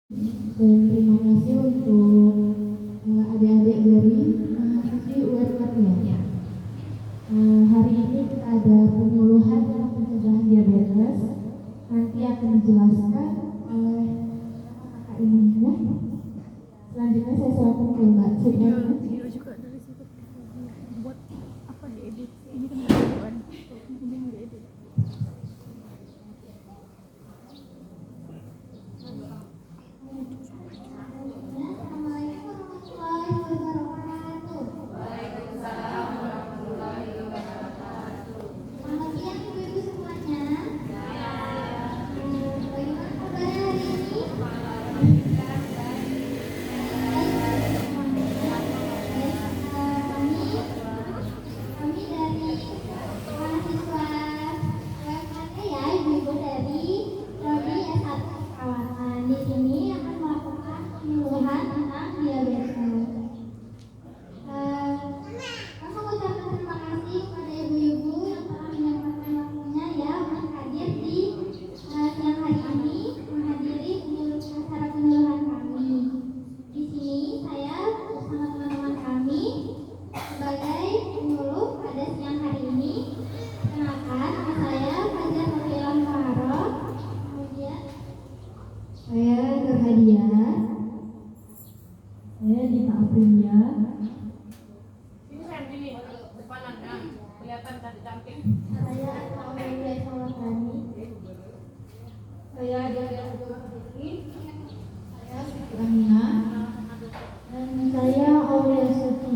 Dan terima kasih untuk adik-adik dari siswi UMR-nya. Hari ini kita ada penyuluhan tentang pencegahan diabetes. Nanti akan dijelaskan oleh kakak ini ya. Selanjutnya saya serahkan ke Mbak Citra. Video juga dari situ buat apa diedit, ini kan videoan ini yang diedit. Saya Nurhadiah. Saya Dita Aprilia. Ini Sandy depanannya kelihatan cantik. Saya Aurelia Salahani. Saya Delia Abdulrahman. Saya Siti Amina. Dan saya Aurelia Suti.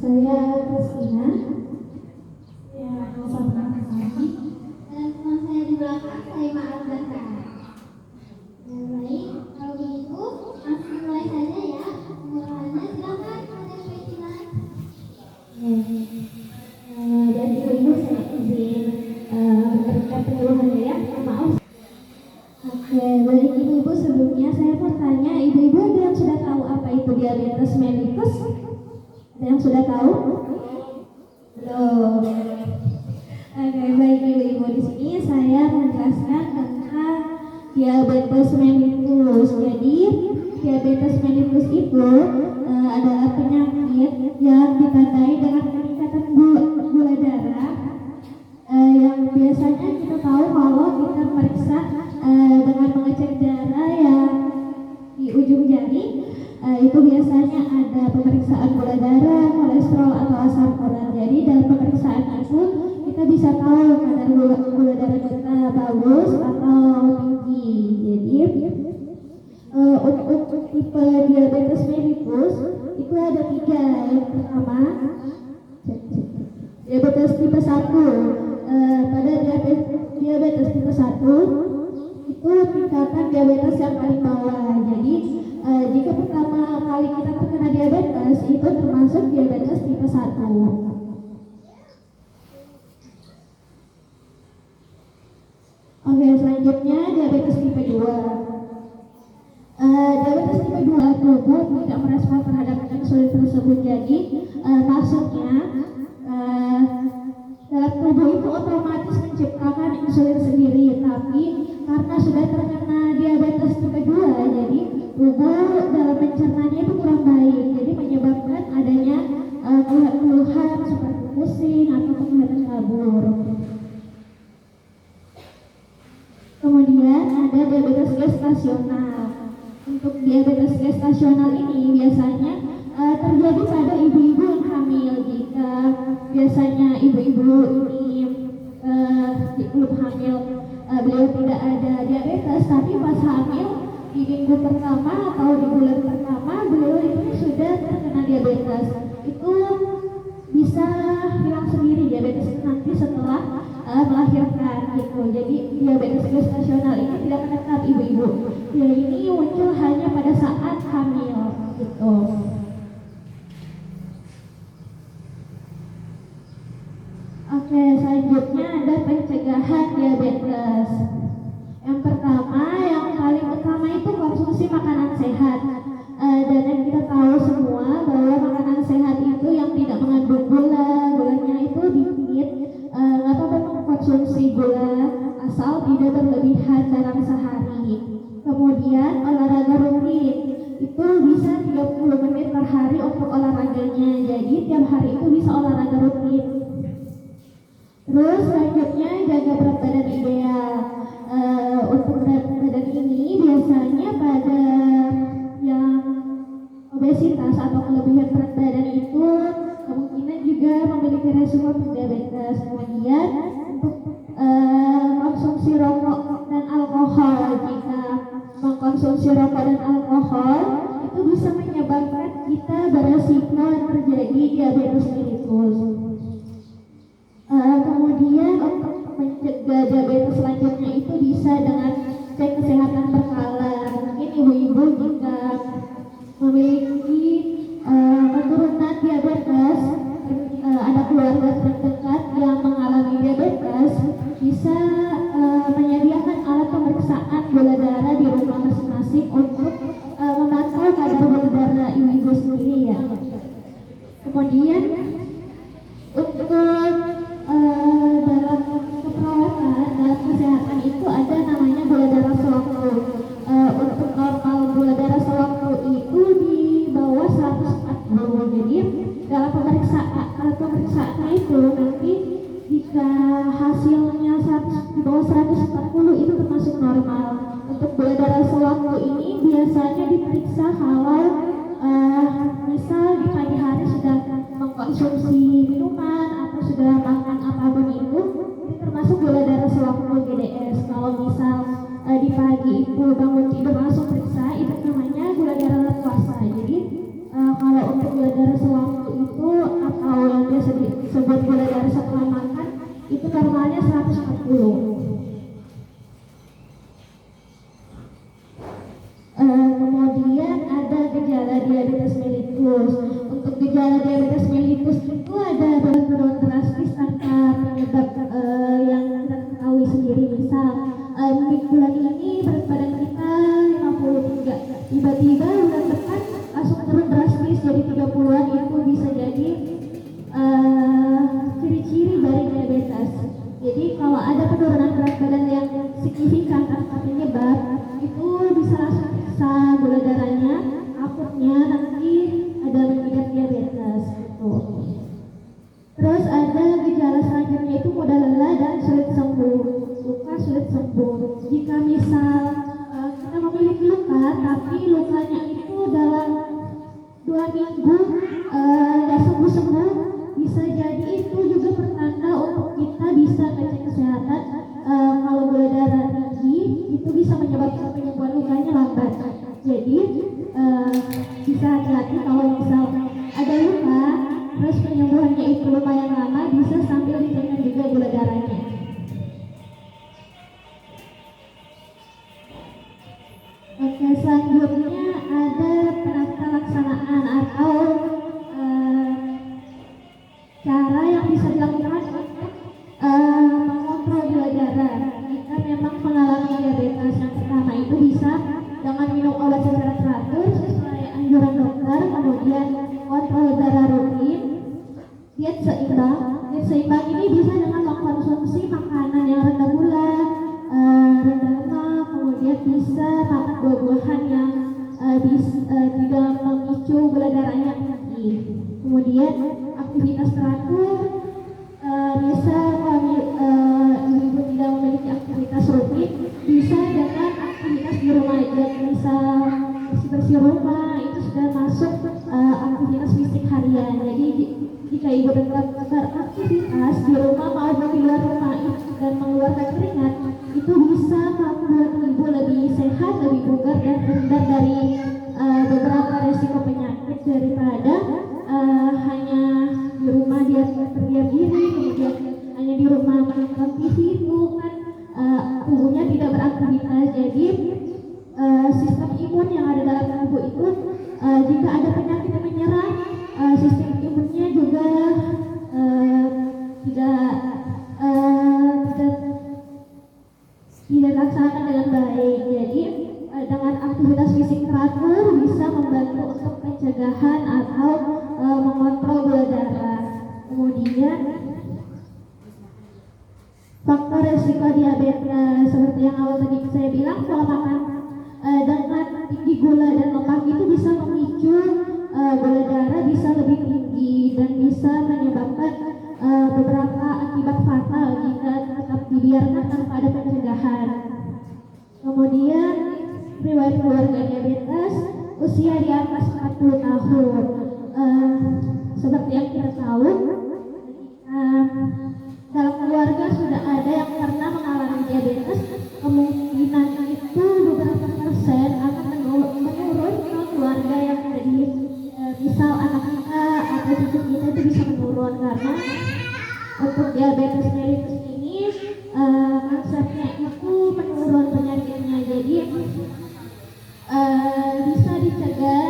Saya Kristina. Dan teman saya di belakang, saya Ma'al Data. Baik, kalau begitu langsung mulai saja ya. Mulanya silakan ada Kristina. Dan ibu saya izin memberikan penyuluhannya ya. Maaf. Oke, baik ibu-ibu, sebelumnya saya mau tanya, ibu-ibu ada yang sudah tahu apa itu diabetes mellitus? Ada yang sudah tahu? Belum. Oke, baik ibu-ibu, di sini saya menjelaskan tentang diabetes mellitus. Jadi, diabetes mellitus itu adalah penyakit yang ditandai dengan peningkatan gula darah. Yang biasanya kita tahu kalau kita meriksa dengan mengecek darah yang di ujung jari, itu biasanya ada pemeriksaan gula darah, kolesterol atau asam urat. Jadi dalam pemeriksaan itu kita bisa tahu kadar gula darah kita bagus atau tinggi. Jadi untuk tipe diabetes mellitus itu ada 3. Yang pertama diabetes tipe 1. Pada diabetes tipe 1 itu tingkatan diabetes yang paling bawah. Jadi jika pertama kali kita terkena diabetes itu termasuk diabetes tipe 1. Oke, selanjutnya diabetes tipe 2. Diabetes tipe 2 tubuh tidak merespon terhadap insulin tersebut. Jadi maksudnya dalam tubuh itu otomatis menciptakan insulin sendiri, tapi karena sudah terkena diabetes tipe 2, jadi tubuh dalam mencernanya itu kurang baik, jadi menyebabkan adanya keluhan seperti pusing atau penglihatan kabur. Kemudian ada diabetes gestasional. Untuk diabetes gestasional ini biasanya terjadi pada ibu-ibu yang hamil. Jika biasanya ibu-ibu ini belum hamil, beliau tidak ada diabetes, tapi pas hamil di minggu pertama atau di bulan pertama beliau itu sudah terkena diabetes. Itu bisa hilang sendiri diabetes nanti setelah melahirkan gitu. Jadi diabetes gestasional ini tidak menetap ibu-ibu. Ya, ini muncul hanya pada saat hamil gitu. Oke, selanjutnya ada pencegahan diabetes. Yang pertama, yang paling utama itu konsumsi makanan sehat. Dan yang kita tahu semua bahwa makanan sehat itu yang tidak mengandung gula, gulanya itu dikit, nggak apa-apa mengkonsumsi mengkonsumsi gula asal tidak berlebihan dalam sehari. Kemudian olahraga rutin itu bisa 30 menit per hari untuk olahraganya. Jadi tiap hari itu bisa olahraga rutin. Terus selanjutnya jaga berat badan ideal. Untuk berat badan ini biasanya pada yang obesitas atau kelebihan berat badan itu kemungkinan juga memiliki resiko diabetes. Kemudian untuk konsumsi rokok dan alkohol, jika mengkonsumsi rokok dan alkohol itu bisa menyebabkan kita beresiko terjadi diabetes mellitus. Kemudian untuk mencegah diabetes selanjutnya itu bisa dengan cek kesehatan berkala. Mungkin ibu-ibu jika memiliki keturunan diabetes, ada keluarga terdekat yang mengalami diabetes, bisa menyediakan alat pemeriksaan gula darah di rumah masing-masing untuk memantau kadar gula darah ibu-ibu sendiri ya. Kemudian untuk dalam keperawatan, dalam kesehatan itu ada namanya gula darah sewaktu. Untuk normal gula darah sewaktu itu di bawah 140. Jadi dalam pemeriksaannya itu nanti jika hasilnya di bawah 140 itu termasuk normal. Untuk gula darah sewaktu ini biasanya diperiksa kalau misal di pagi hari sudah mengkonsumsi minuman atau sudah makan apapun itu termasuk gula darah sewaktu GDS. Kalau misal di pagi itu bangun tidur langsung periksa, itu namanya gula darah puasa. Jadi kalau untuk gula darah sewaktu itu atau yang biasa disebut gula darah setelah makan itu normalnya 140. Kemudian ada gejala diabetes mellitus. Untuk gejala diabetes mellitus itu ada penurunan drastis tanpa penyebab yang kita ketahui sendiri. Misal bulan ini berat badan kita 53, tiba-tiba bulan depan langsung turun drastis jadi 30-an, itu bisa jadi ciri-ciri dari diabetes. Jadi kalau ada penurunan berat badan yang signifikan tanpa penyebab, itu bisa langsung periksa gula darahnya, akutnya nanti ada mengidap diabetes gitu. Terus ada gejala selanjutnya itu mudah lelah dan sulit sembuh, luka sulit sembuh. Jika misal kita memiliki luka tapi lukanya itu dalam 2 minggu nggak sembuh-sembuh, bisa jadi itu juga pertanda untuk kita bisa ngecek kesehatan. Kalau gula darah tinggi itu bisa menyebabkan penyembuhan lukanya lambat. Jadi bisa hati-hati kalau misal ada luka terus penyembuhannya itu lumayan lama, bisa sambil dicek juga gula darahnya. Oke, selanjutnya ada penata laksanaan atau cara yang bisa dilakukan untuk mengontrol gula darah jika memang mengalami diabetes. Yang pertama itu bisa dengan minum obat secara teratur sesuai anjuran dokter, kemudian kontrol darah rutin, diet seimbang. Diet seimbang ini bisa dengan mengkonsumsi makanan yang rendah gula, rendah lemak, kemudian bisa makan buah-buahan yang tidak memicu gula darahnya tinggi. Kemudian aktivitas teratur, bisa ibu tidak memiliki aktivitas rutin, bisa dengan aktivitas di rumah aja, bisa bersih-bersih rumah, itu sudah masuk aktivitas fisik harian. Jadi jika ibu tetap beraktivitas di rumah maupun di luar rumah dan mengeluarkan keringat, itu bisa membuat ibu lebih sehat, lebih bugar dan terhindar dari beberapa resiko penyakit daripada hanya di rumah dia berdiam diri, kemudian hanya di rumah menonton TV, itu kan tubuhnya tidak beraktivitas. Jadi sistem imun yang ada dalam tubuh itu jika ada penyakit yang menyerang, sistem imunnya juga tidak dilaksanakan dengan baik. Jadi dengan aktivitas fisik teratur bisa membantu untuk pencegahan atau mengontrol gula darah. Kemudian faktor resiko diabetes seperti yang awal tadi saya bilang, pola makan dengan tinggi gula dan lemak itu bisa memicu gula darah bisa lebih tinggi dan bisa menyebabkan beberapa akibat fatal jika tetap dibiarkan tanpa ada pencegahan. Kemudian riwayat keluarga diabetes, usia di atas 40 tahun. Seperti yang kita tahu, dalam keluarga sudah ada yang pernah mengalami diabetes, kemungkinan itu beberapa persen akan menurun ke keluarga yang jadi misal anak kita atau cucu kita itu bisa menurun, karena untuk diabetes mellitus ini konsepnya itu menurun penyakitnya, jadi bisa dicegah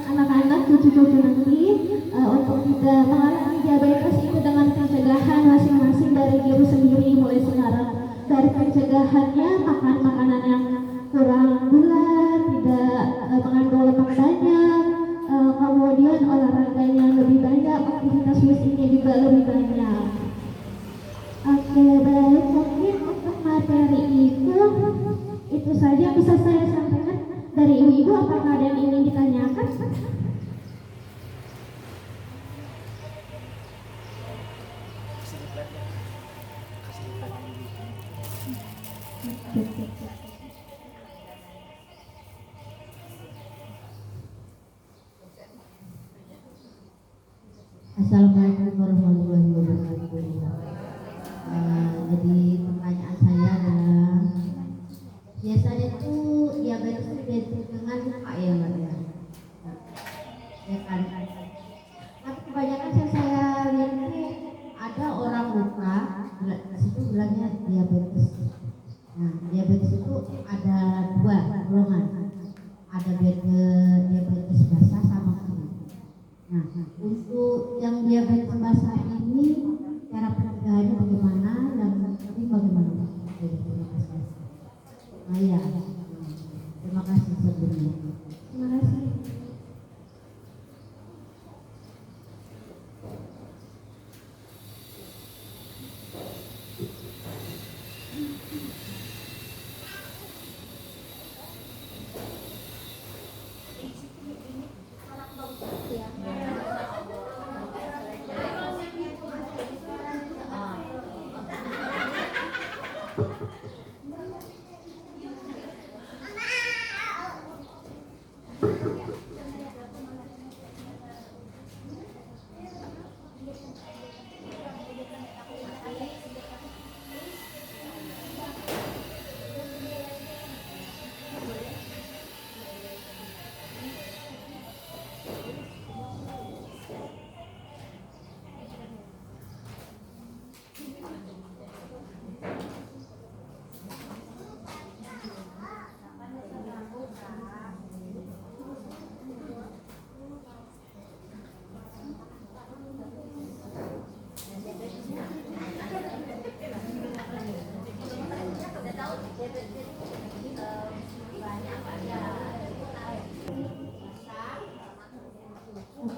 anak-anak cucu-cucu nanti untuk tidak mengalami diabetes itu dengan pencegahan masing-masing dari diri sendiri mulai sekarang. Dari pencegahannya makan makanan yang kurang gula, tidak mengandung lemak banyak, kemudian olahraganya lebih banyak, aktivitas fisiknya juga lebih banyak. Oke, baik, mungkin untuk materi itu saja bisa saya sampaikan. Dari ibu-ibu apakah ada yang ingin ditanyakan? Assalamualaikum warahmatullahi wabarakatuh. Jadi pertanyaan saya adalah, biasanya itu diabetes identik dengan luka ya Mbak ya? Ya kan? Tapi kebanyakan yang saya lihat itu ada orang luka, di situ bilangnya diabetes. Nah, diabetes itu ada dua golongan, ada diabetes basah sama kering. Nah, untuk yang diabetes basah ini cara pencegahannya bagaimana, dan ini bagaimana Pak? Ya. Terima kasih sebelumnya. Terima kasih.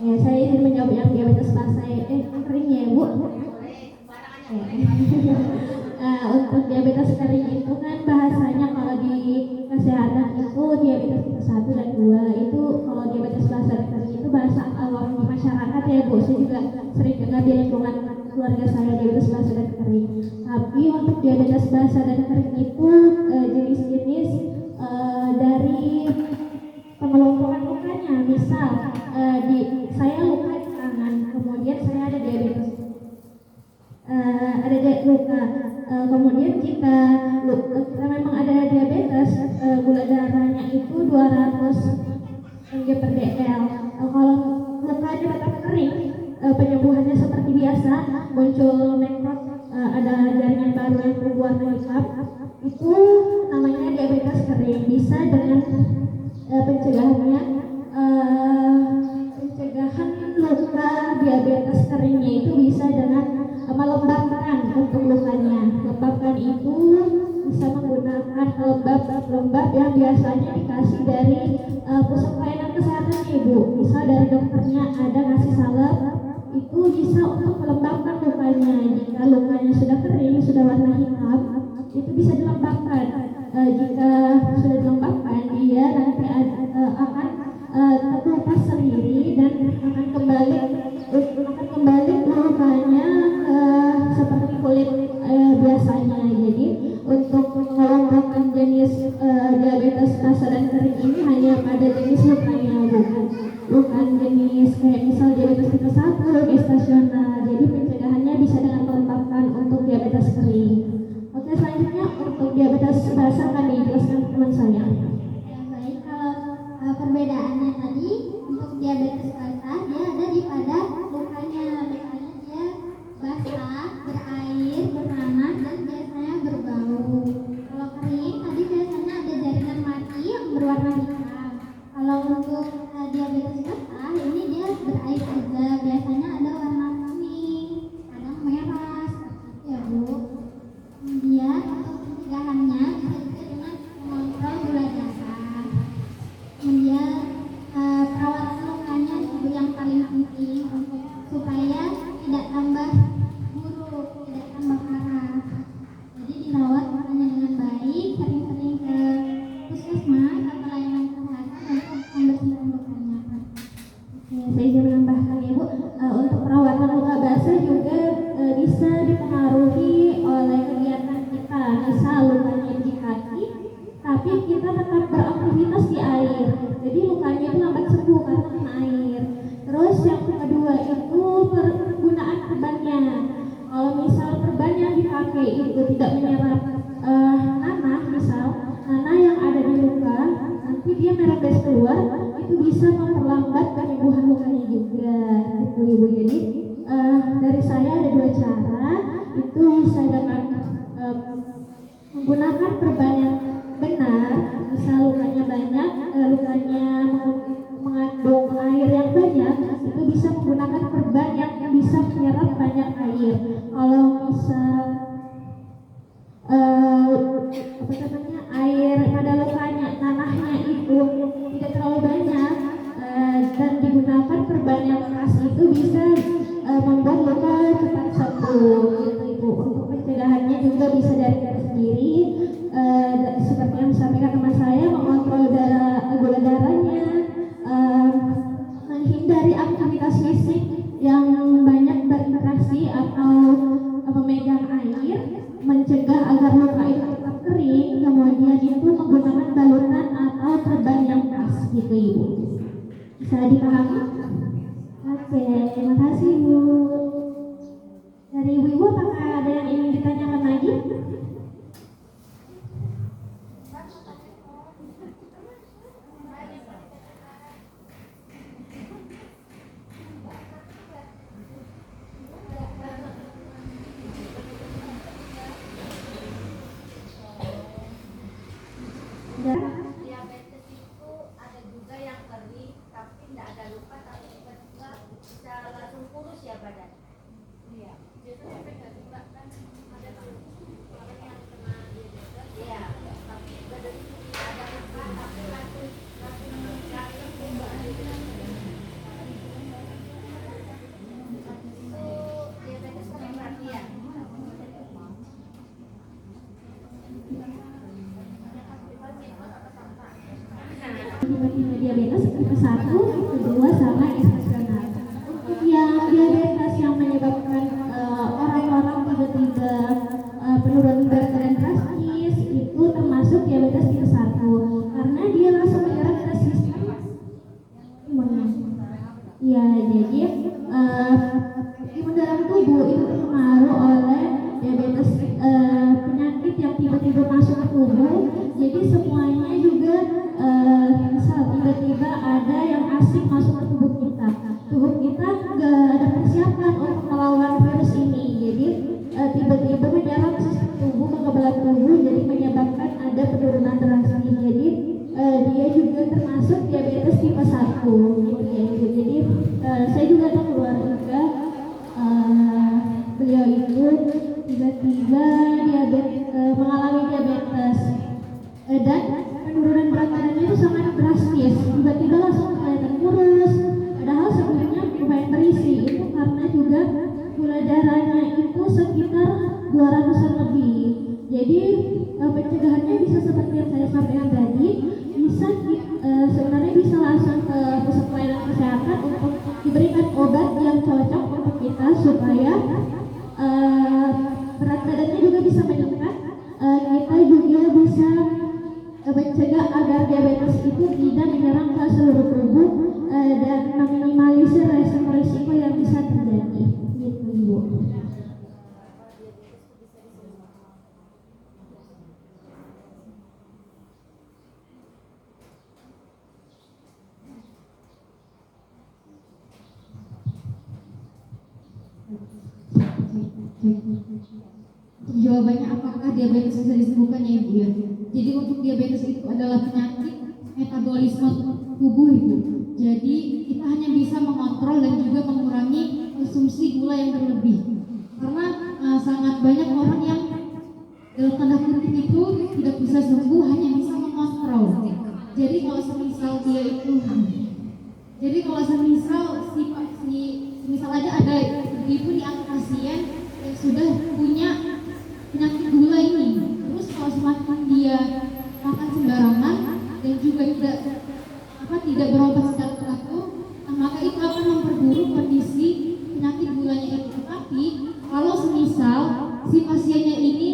Ya, saya ingin menjawab yang diabetes basah kering ya Bu. Untuk diabetes kering itu kan bahasanya kalau di kesehatan itu diabetes tipe 1 dan 2 itu, kalau diabetes basah dan kering itu bahasa awam di masyarakat ya Bu. Saya juga sering dengar di lingkungan keluarga saya diabetes basah dan kering. Tapi untuk diabetes basah dan kering itu jenis-jenis dari pengelompokan lukanya. Misal saya luka di tangan, kemudian saya ada diabetes, luka. Kemudian jika memang ada diabetes, gula darahnya itu 200 mg/dl. Kalau lukanya tetap kering, penyembuhannya seperti biasa, muncul necrot, ada jaringan baru yang berwarna hitam, itu namanya diabetes kering. Bisa dengan pencegahan luka diabetes keringnya itu bisa dengan melembabkan untuk lukanya. Lembabkan itu bisa menggunakan lembab yang biasanya dikasih dari pusat pelayanan kesehatan Ibu. Misal dari dokternya ada kasih salep, itu itu bisa untuk melembabkan lukanya. Jika lukanya sudah kering, sudah warna hitam, itu bisa dilembabkan. Jika sudah dilembabkan, dia nanti akan terkelupas sendiri dan akan kembali lukanya seperti kulit biasanya. Jadi untuk mengelompokkan jenis diabetes basah dan kering ini hanya pada jenis lukanya, bukan jenis kayak misal diabetes tipe 1 gestasional. Jadi pencegahannya bisa dengan melembabkan untuk diabetes kering. Oke, selanjutnya untuk diabetes basah akan dijelaskan teman saya. Ya, baik. Kalau perbedaannya tadi untuk diabetes basah dia ada di pada lukanya dia basah, berair, bernanah dan biasanya berbau. Kalau kering tadi biasanya ada jaringan mati yang berwarna hitam. Kalau untuk diabetes basah ini dia berair juga, biasanya ada warna kuning, kadang merah seperti itu ya Bu. Kemudian untuk pencegahannya bisa juga dengan mengontrol gula darah. Kemudian perawatan lukanya itu yang paling penting untuk supaya tidak tambah buruk, tidak tambah parah. Jadi dirawat lukanya dengan baik, sering-sering ke puskesmas atau layanan kesehatan untuk membersihkan lukanya. Saya ingin menambahkan Ibu, untuk perawatan luka basah juga bisa dipengaruhi oleh kegiatan kita. Misal lukanya di kaki, tapi kita tetap beraktivitas di air, jadi lukanya itu lambat sembuh karena kena air. Terus yang kedua itu penggunaan perbannya. Kalau misal perban yang dipakai itu tidak menyerap nanah, misal nanah yang ada di luka, nanti dia merebes keluar, itu bisa memperlambat penyembuhan lukanya juga, gitu Ibu. Jadi dari saya ada 2 cara, itu bisa dengan menggunakan perban yang benar. Misal lukanya banyak, lukanya mengandung air yang banyak, itu bisa menggunakan perban yang bisa menyerap banyak air. Kalau misal air pada lukanya, nanahnya itu tidak terlalu banyak, dan digunakan perban yang keras, itu bisa membuat luka cepat sembuh, gitu Ibu. Untuk pencegahannya juga bisa dari kita sendiri, seperti yang disampaikan teman saya, mengontrol gula darahnya, menghindari aktivitas fisik yang banyak berinteraksi atau memegang air, mencegah agar luka itu tetap kering, kemudian itu menggunakan balutan atau perban yang pas, gitu Ibu. Bisa dipahami? Oke, terima kasih Ibu. Dari Ibu, apakah ada yang ingin ditanyakan lagi? Diabetes itu ada juga yang kering tapi tidak ada luka, tapi tiba-tiba bisa langsung kurus ya badan. Iya. Biasanya efeknya juga kan ada orang yang kena diabetes. Iya. Tapi badan itu tidak ada luka tapi langsung berubah. Itu diabetes kering berarti ya. Tipe-tipe diabetes tipe 1, tipe 2 sama gestasional. Untuk yang diabetes yang menyebabkan orang-orang tiba-tiba penurunan berat badan drastis, itu termasuk diabetes tipe 1 karena dia langsung menyerang ke sistem imunnya. Ya, jadi imun dalam tubuh itu terpengaruh oleh diabetes, penyakit yang tiba-tiba masuk ke tubuh. Jadi semuanya juga misal tiba-tiba ada yang asing masuk ke tubuh kita nggak ada persiapan untuk melawan virus ini. Jadi tiba-tiba menyerang sistem tubuh, kekebalan tubuh, jadi menyebabkan ada penurunan drastis. Jadi dia juga termasuk diabetes tipe 1, gitu ya Ibu. Jadi saya juga ada keluarga, beliau itu tiba-tiba mengalami diabetes, dan pencegahannya bisa seperti yang saya sampaikan tadi, bisa sebenarnya bisa langsung ke pusat pelayanan kesehatan untuk diberikan obat yang cocok untuk kita supaya berat badannya juga bisa meningkat. Kita juga bisa mencegah agar diabetes itu tidak menyerang ke seluruh tubuh dan meminimalisir resiko-resiko yang bisa terjadi. Gitu, Ibu. Jawabannya apakah diabetes bisa disembuhkan ya Ibu ya? Jadi untuk diabetes itu adalah penyakit metabolisme tubuh Ibu. Jadi kita hanya bisa mengontrol dan juga mengurangi konsumsi gula yang berlebih. Karena sangat banyak orang yang dalam tanda kutip itu tidak bisa sembuh, hanya bisa mengontrol. Jadi kalau semisal dia itu, misal aja ada ibu nih atau pasien yang sudah punya penyakit gula ini, terus kalau semakin dia makan sembarangan dan juga tidak berobat secara teratur, maka itu akan memperburuk kondisi penyakit gulanya itu. Tetapi kalau semisal si pasiennya ini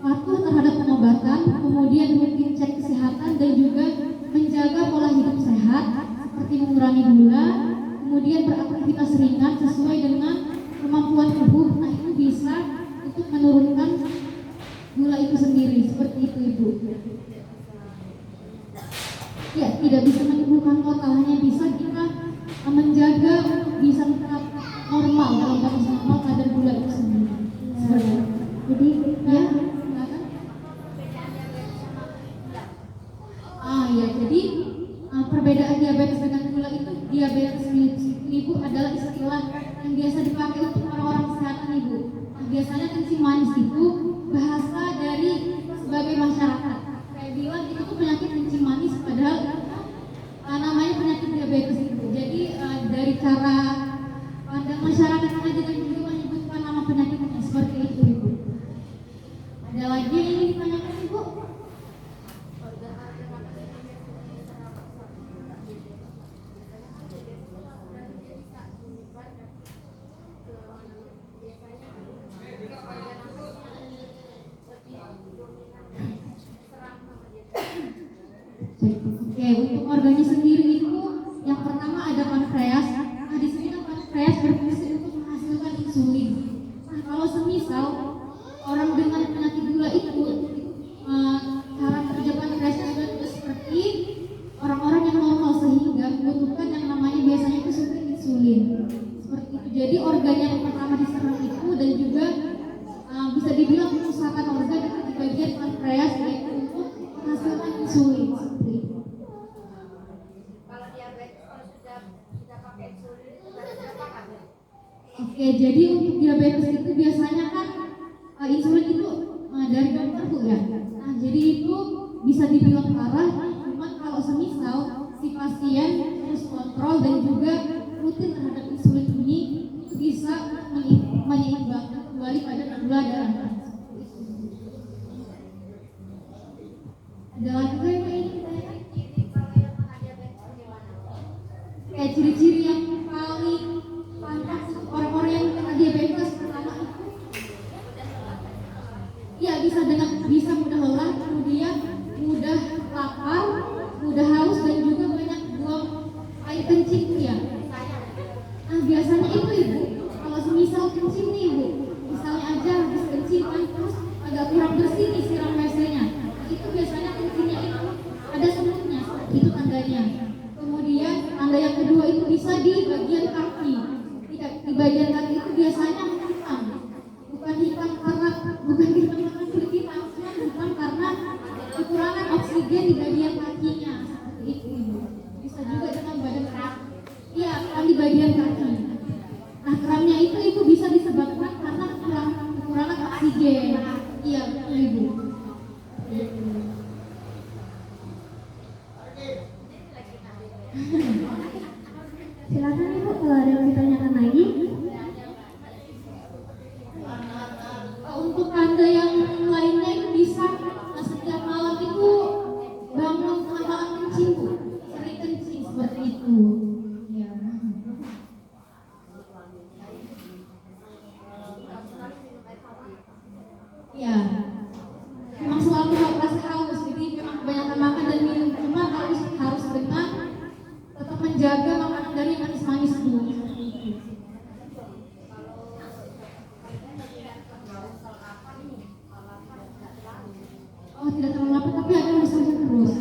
patuh terhadap pengobatan, kemudian rutin cek kesehatan dan juga menjaga pola hidup sehat seperti mengurangi gula, kemudian beraktivitas ringan sesuai dengan kemampuan tubuh, nah itu bisa untuk menurunkan gula itu sendiri. Seperti itu Ibu. Ya, tidak bisa menyembuhkan total, hanya bisa kita menjaga untuk bisa tetap normal dalam batas normal kadar gula itu sendiri. Seperti itu. Jadi Ya, silakan. Jadi perbedaan diabetes dengan gula itu, diabetes Ibu adalah istilah yang biasa dipakai untuk orang-orang kesehatan Ibu. Biasanya kencing manis itu bahasa dari sebagai masyarakat kayak bilang itu tuh penyakit kencing manis, padahal namanya penyakit diabetes Ibu. Jadi dari cara pandang masyarakat aja dan juga menyebutkan nama penyakitnya seperti itu Ibu. Ada lagi yang ingin ditanyakan Ibu? Oke, untuk organnya sendiri itu yang pertama ada pankreas. Nah, di sini kan pankreas berfungsi untuk menghasilkan insulin. Nah, kalau semisal orang dengan penyakit gula itu cara kerja pankreasnya sudah seperti orang-orang yang normal sehingga membutuhkan yang namanya biasanya itu suntik insulin. Seperti itu. Jadi organ yang pertama diserang itu dan juga bisa dibilang kerusakan organ itu di bagian pankreas, yaitu untuk menghasilkan insulin. Seperti itu. Oke, jadi untuk diabetes itu biasanya kan insulin itu dari dokter Bu ya. Nah, jadi itu bisa dibilang parah, cuma kalau semisal si pasien terus kontrol dan juga rutin terhadap insulin ini, itu bisa menyeimbangkan kembali pada gula darah. Ada lagi yang ingin ditanyakan? Kayak ciri-ciri yang paling pantas orang-orang yang kena diabetes pertama itu, ya bisa mudah lelah, kemudian mudah lapar, mudah haus dan juga banyak buang air kencing ya. Nah biasanya itu Ibu, kalau semisal kencing nih Ibu, misalnya aja habis kencing tidak terlalu lapar tapi agak bisa terus.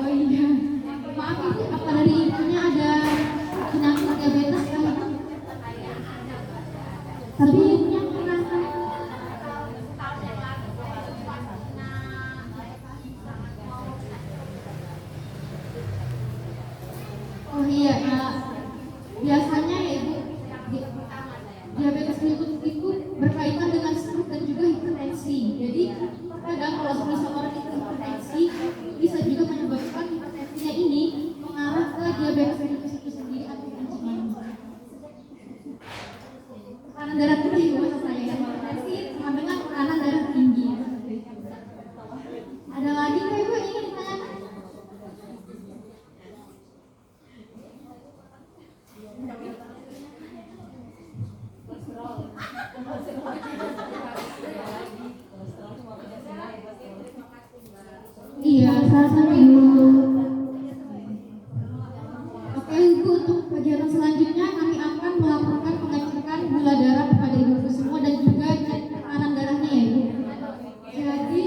Oh iya, maaf ibu, apa dari ibunya ada penyakit diabetes kan? Tapi ibunya pernah oh iya, biasanya ya ibu, diabetes mellitus itu berkaitan dengan stroke dan juga hipertensi. Jadi kadang kalau seseorang itu hipertensi bisa juga menyebabkan hipertensinya ini mengarah ke diabetes mellitus itu sendiri atau kencing. Tekanan darah tinggi maksud saya, hipertensi sama dengan tekanan darah tinggi. Ada lagi nggak ibu yang ingin ditanyakan? Iya, sama-sama ibu. Oke ibu, untuk kegiatan selanjutnya kami akan melakukan pengecekan gula darah kepada ibu semua dan juga cek tekanan darahnya ya ibu. Jadi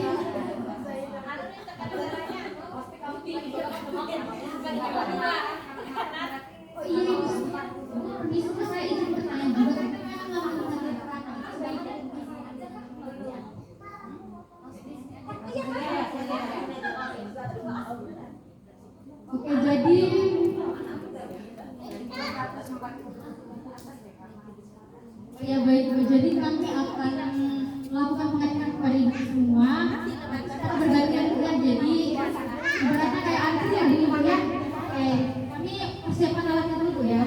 oh iya ibu, permisi saya izin bertanya juga kan memang melakukan tekanan sebaiknya. Oke, jadi ya baik Bu, jadi kami akan melakukan pengecekan kepada ibu semua secara bergantian ya. Jadi ibaratnya kayak antri ya di ibu ya. Oke, kami persiapkan alatnya dulu ya.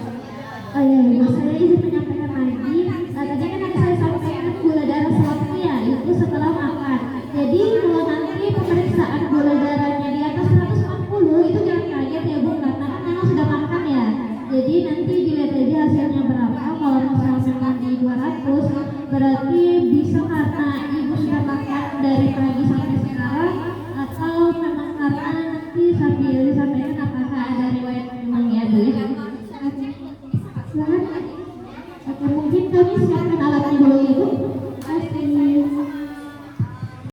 Oh iya, ibu, saya izin menyampaikan lagi. Tadi kan ada saya sampaikan gula darah selapnya ya, itu setelah makan. Jadi kalau nanti pemeriksaan gula darahnya di atas 140 itu jangan kaget ya Bu, karena kan memang sudah makan ya. Jadi nanti dilihat aja hasilnya berapa. Kalau misalnya di 200 berarti bisa karena ibu sudah makan dari pagi sampai sekarang, atau memang karena nanti sambil disampaikan apakah ada riwayat memang ya Bu ya. Silakan. Oke, mungkin kami siapkan alatnya dulu ya Bu.